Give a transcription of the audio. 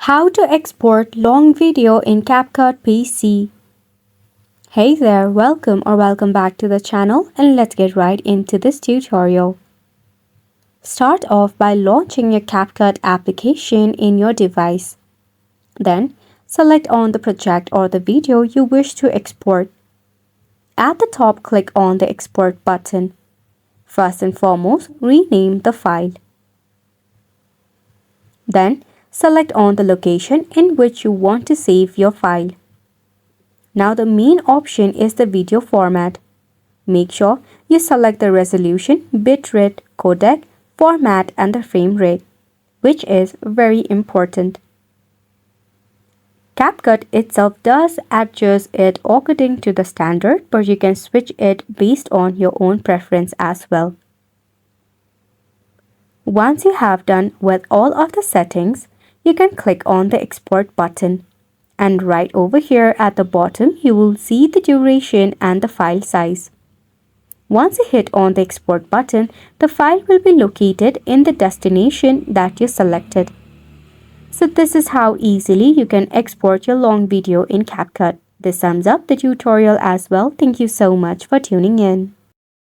How to export long video in CapCut PC. Hey there, welcome back to the channel, and let's get right into this tutorial. Start off by launching your CapCut application in your device. Then, select on the project or the video you wish to export. At the top, click on the Export button. First and foremost, rename the file. Then, select on the location in which you want to save your file. Now the main option is the video format. Make sure you select the resolution, bitrate, codec, format and the frame rate, which is very important. CapCut itself does adjust it according to the standard, but you can switch it based on your own preference as well. Once you have done with all of the settings, you can click on the Export button. And right over here at the bottom, you will see the duration and the file size. Once you hit on the Export button, the file will be located in the destination that you selected. So this is how easily you can export your long video in CapCut. This sums up the tutorial as well. Thank you so much for tuning in.